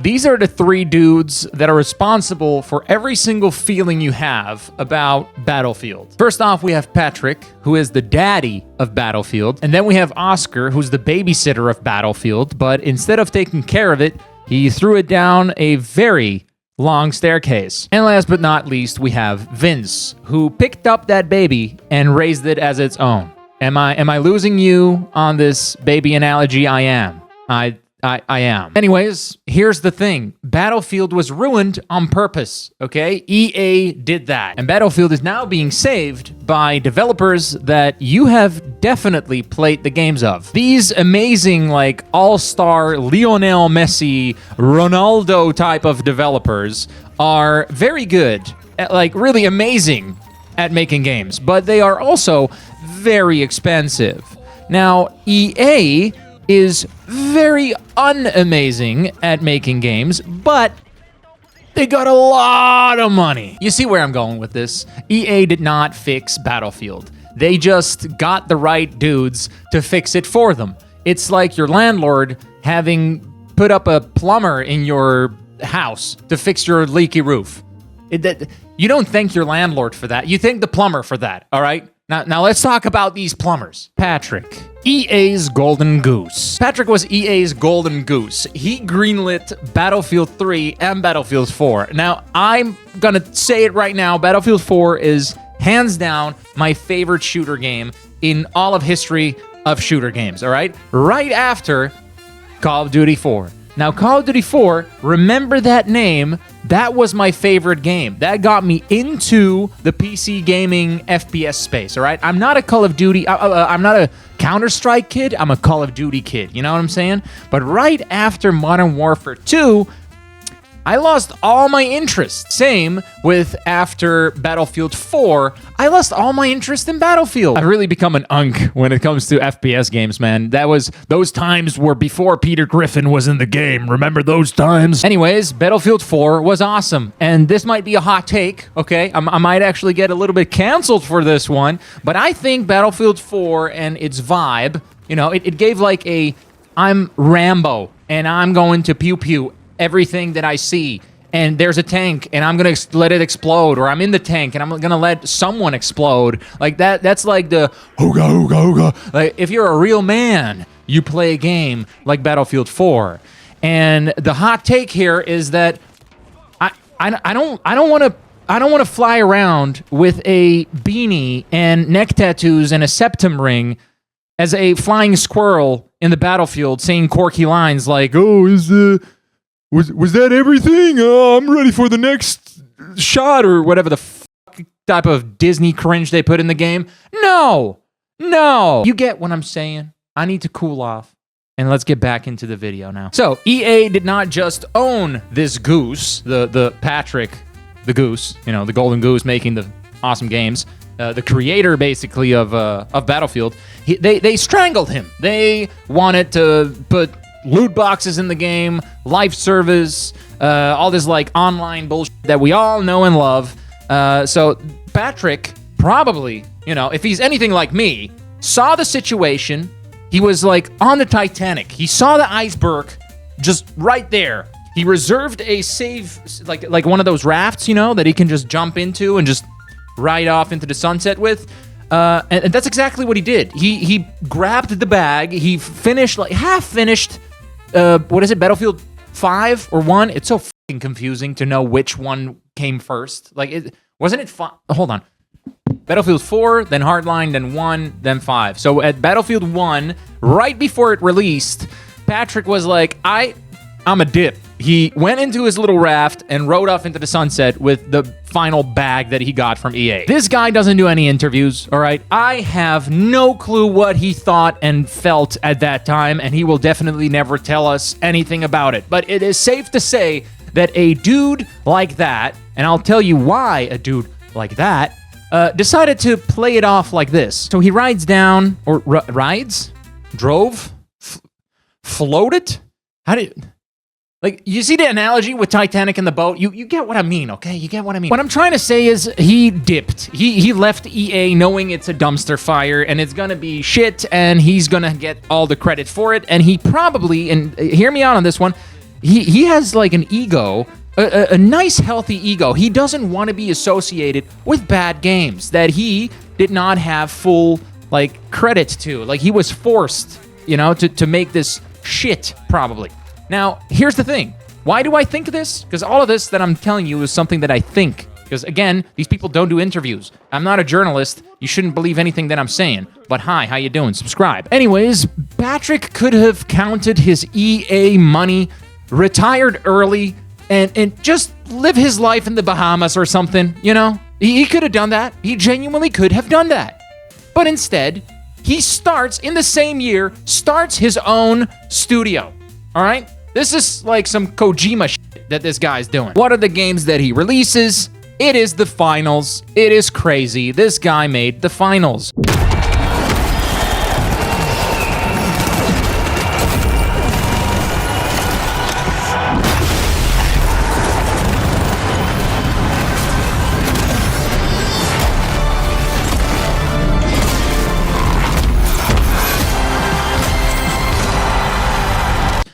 These are the three dudes that are responsible for every single feeling you have about Battlefield. First off, we have Patrick, who is the daddy of Battlefield. And then we have Oskar, who's the babysitter of Battlefield. But instead of taking care of it, he threw it down a very long staircase. And last but not least, we have Vince, who picked up that baby and raised it as its own. Am I losing you on this baby analogy? I am. I am. Anyways, here's the thing. Battlefield was ruined on purpose, okay? EA did that. And Battlefield is now being saved by developers that you have definitely played the games of. These amazing, like, all-star Lionel Messi, Ronaldo type of developers are very good, like, really amazing at making games, but they are also very expensive. Now, EA is very unamazing at making games, but they got a lot of money. You see where I'm going with this? EA did not fix Battlefield. They just got the right dudes to fix it for them. It's like your landlord having put up a plumber in your house to fix your leaky roof. You don't thank your landlord for that. You thank the plumber for that, all right? Now let's talk about these plumbers. Patrick, EA's golden goose. Patrick was EA's golden goose. He greenlit Battlefield 3 and Battlefield 4. Now, I'm gonna say it right now, Battlefield 4 is hands down my favorite shooter game in all of history of shooter games, all right? Right after Call of Duty 4. Now, Call of Duty 4, remember that name, that was my favorite game. That got me into the PC gaming FPS space, all right? I'm not a Call of Duty, I'm not a Counter-Strike kid, I'm a Call of Duty kid, you know what I'm saying? But right after Modern Warfare 2, I lost all my interest. Same with after Battlefield 4, I lost all my interest in Battlefield. I've really become an unk when it comes to FPS games, man. Those times were before Peter Griffin was in the game. Remember those times? Anyways, Battlefield 4 was awesome. And this might be a hot take, okay? I might actually get a little bit canceled for this one, but I think Battlefield 4 and its vibe, you know, it gave like I'm Rambo and I'm going to pew pew everything that I see, and there's a tank and I'm gonna let it explode, or I'm in the tank and I'm gonna let someone explode. Like that's like the hooga hooga hooga. Like if you're a real man, you play a game like Battlefield 4. And the hot take here is that I don't want to fly around with a beanie and neck tattoos and a septum ring as a flying squirrel in the battlefield saying quirky lines like, "Oh, Was that everything? I'm ready for the next shot," or whatever the type of Disney cringe they put in the game. No. You get what I'm saying? I need to cool off. And let's get back into the video now. So, EA did not just own this goose, the Patrick, the goose, you know, the golden goose making the awesome games, the creator basically of Battlefield. They strangled him. They wanted to put loot boxes in the game, life service, all this like online bullshit that we all know and love. So Patrick probably, you know, if he's anything like me, saw the situation. He was like on the Titanic. He saw the iceberg just right there. He reserved a save, like one of those rafts, you know, that he can just jump into and just ride off into the sunset with. And that's exactly what he did. He grabbed the bag. He finished, like half finished. What is it? Battlefield 5 or 1? It's so fucking confusing to know which one came first. Like, wasn't it 5? Hold on. Battlefield 4, then Hardline, then 1, then 5. So at Battlefield 1, right before it released, Patrick was like, I'm a dip. He went into his little raft and rode off into the sunset with the final bag that he got from EA. This guy doesn't do any interviews, all right? I have no clue what he thought and felt at that time, and he will definitely never tell us anything about it. But it is safe to say that a dude like that, and I'll tell you why a dude like that, decided to play it off like this. So he rides down, or rides? Drove? Floated? How did... Like, you see the analogy with Titanic and the boat? You get what I mean, okay? You get what I mean. What I'm trying to say is he dipped. He left EA knowing it's a dumpster fire and it's gonna be shit and he's gonna get all the credit for it. And he probably, and hear me out on this one, he has like an ego, a nice healthy ego. He doesn't want to be associated with bad games that he did not have full like credit to. Like he was forced, you know, to make this shit probably. Now, here's the thing. Why do I think this? Because all of this that I'm telling you is something that I think. Because again, these people don't do interviews. I'm not a journalist. You shouldn't believe anything that I'm saying. But hi, how you doing? Subscribe. Anyways, Patrick could have counted his EA money, retired early, and just live his life in the Bahamas or something, you know? He could have done that. He genuinely could have done that. But instead, he starts, in the same year, starts his own studio. All right? This is like some Kojima shit that this guy's doing. What are the games that he releases? It is the finals. It is crazy. This guy made the finals.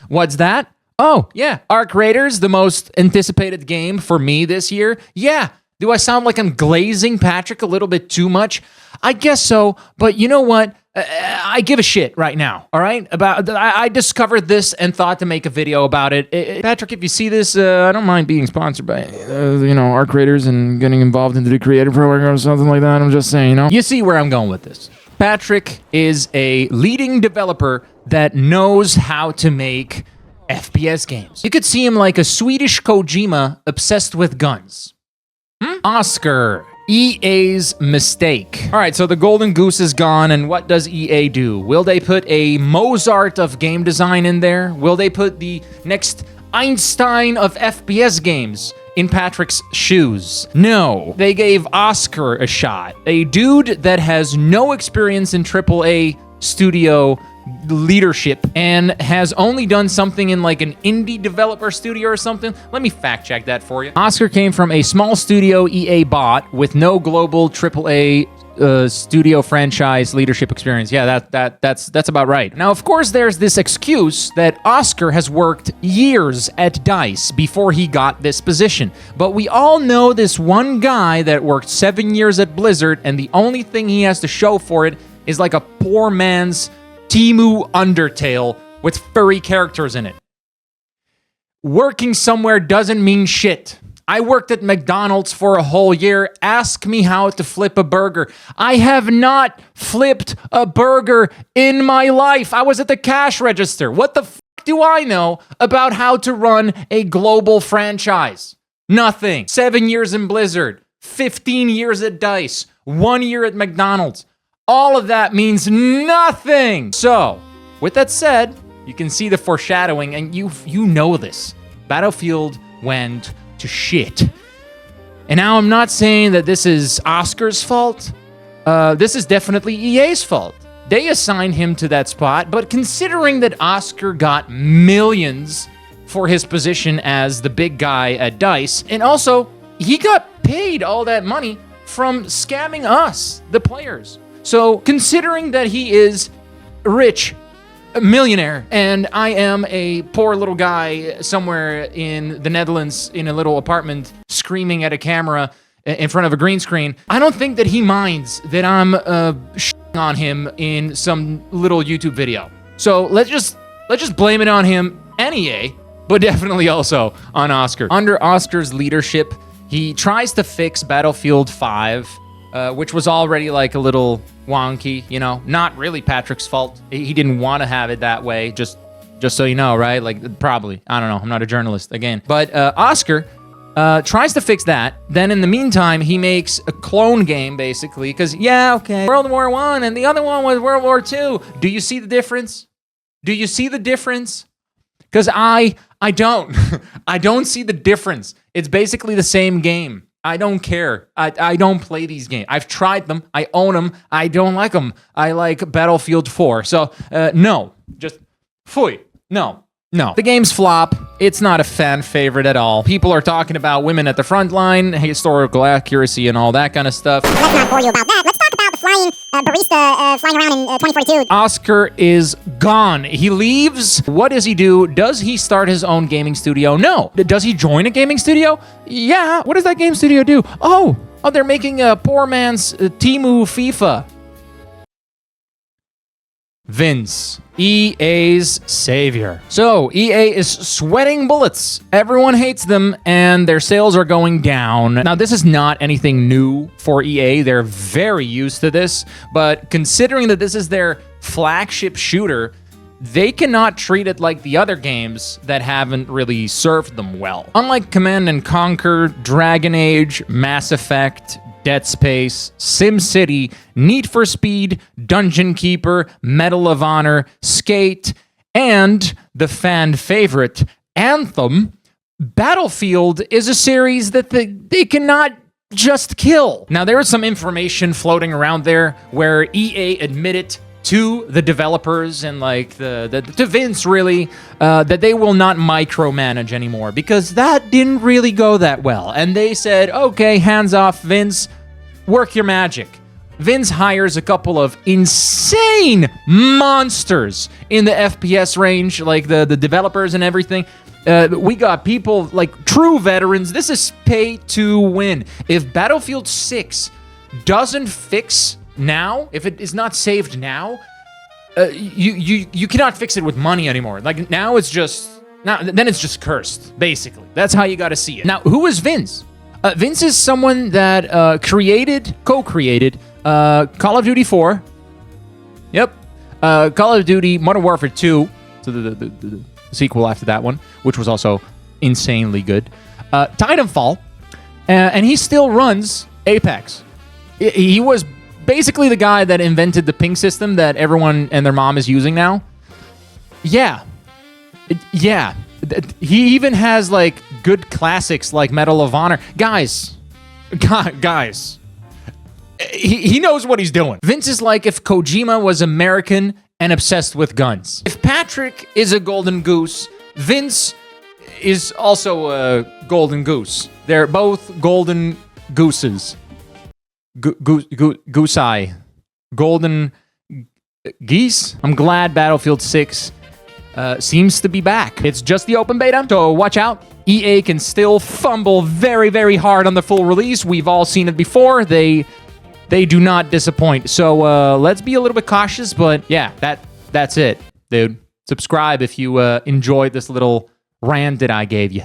What's that? Oh, yeah, Arc Raiders, the most anticipated game for me this year. Yeah, do I sound like I'm glazing Patrick a little bit too much? I guess so, but you know what? I give a shit right now, all right? I discovered this and thought to make a video about it. Patrick, if you see this, I don't mind being sponsored by, Arc Raiders and getting involved into the creative program or something like that. I'm just saying, you know? You see where I'm going with this. Patrick is a leading developer that knows how to make FPS games. You could see him like a Swedish Kojima obsessed with guns. Oskar, EA's mistake. All right, so the golden goose is gone, and what does EA do? Will they put a Mozart of game design in there? Will they put the next Einstein of FPS games in Patrick's shoes? No. They gave Oskar a shot. A dude that has no experience in AAA studio leadership and has only done something in like an indie developer studio or something. Let me fact check that for you. Oskar came from a small studio EA bought with no global AAA studio franchise leadership experience. Yeah, that's about right. Now, of course, there's this excuse that Oskar has worked years at DICE before he got this position. But we all know this one guy that worked 7 years at Blizzard, and the only thing he has to show for it is like a poor man's Timu Undertale with furry characters in it. Working somewhere doesn't mean shit. I worked at McDonald's for a whole year. Ask me how to flip a burger. I have not flipped a burger in my life. I was at the cash register. What the f*** do I know about how to run a global franchise? Nothing. 7 years in Blizzard, 15 years at DICE, 1 year at McDonald's. All of that means nothing. So, with that said, you can see the foreshadowing, and you know this. Battlefield went to shit. And now I'm not saying that this is Oskar's fault. This is definitely EA's fault. They assigned him to that spot, but considering that Oskar got millions for his position as the big guy at DICE, and also he got paid all that money from scamming us, the players. So considering that he is rich, a millionaire, and I am a poor little guy somewhere in the Netherlands in a little apartment screaming at a camera in front of a green screen, I don't think that he minds that I'm shitting on him in some little YouTube video. So let's just blame it on him and EA, but definitely also on Oskar. Under Oskar's leadership, he tries to fix Battlefield 5, which was already like a little wonky, you know, not really Patrick's fault. He didn't want to have it that way, just so you know, right? Like, probably. I don't know. I'm not a journalist, again. But Oskar tries to fix that. Then in the meantime, he makes a clone game, basically, because, yeah, okay, World War I, and the other one was World War II. Do you see the difference? Do you see the difference? Because I don't. I don't see the difference. It's basically the same game. I don't care. I don't play these games. I've tried them. I own them. I don't like them. I like Battlefield 4. So, no. Just, pfui. No. The game's flop. It's not a fan favorite at all. People are talking about women at the front line, historical accuracy, and all that kind of stuff. Let's not bore you about that. Let's talk about the flying barista flying around in 2042. Oskar is gone. He leaves. What does he do? Does he start his own gaming studio? No. Does he join a gaming studio? Yeah. What does that game studio do? Oh, they're making a poor man's Temu FIFA. Vince, EA's savior. So, EA is sweating bullets. Everyone hates them, and their sales are going down. Now, this is not anything new for EA. They're very used to this, but considering that this is their flagship shooter, they cannot treat it like the other games that haven't really served them well. Unlike Command & Conquer, Dragon Age, Mass Effect, Dead Space, SimCity, Need for Speed, Dungeon Keeper, Medal of Honor, Skate, and the fan favorite, Anthem, Battlefield is a series that they cannot just kill. Now, there is some information floating around there where EA admitted to the developers and to Vince really that they will not micromanage anymore because that didn't really go that well. And they said, okay, hands off, Vince, work your magic. Vince hires a couple of insane monsters in the FPS range, like the developers and everything. We got people like true veterans. This is pay to win. If Battlefield 6 doesn't fix now, if it is not saved now, you cannot fix it with money anymore. Like now it's just then it's just cursed. Basically, that's how you got to see it. Now, who is Vince? Vince is someone that co-created Call of Duty 4. Yep, Call of Duty Modern Warfare 2. So the sequel after that one, which was also insanely good. Titanfall, and he still runs Apex. He was basically the guy that invented the ping system that everyone and their mom is using now. Yeah. He even has like good classics like Medal of Honor. Guys. He knows what he's doing. Vince is like if Kojima was American and obsessed with guns. If Patrick is a golden goose, Vince is also a golden goose. They're both golden gooses. Goose-eye. Golden geese? I'm glad Battlefield 6 seems to be back. It's just the open beta, so watch out. EA can still fumble very, very hard on the full release. We've all seen it before. They do not disappoint. So let's be a little bit cautious, but yeah, that's it, dude. Subscribe if you enjoyed this little rant that I gave you.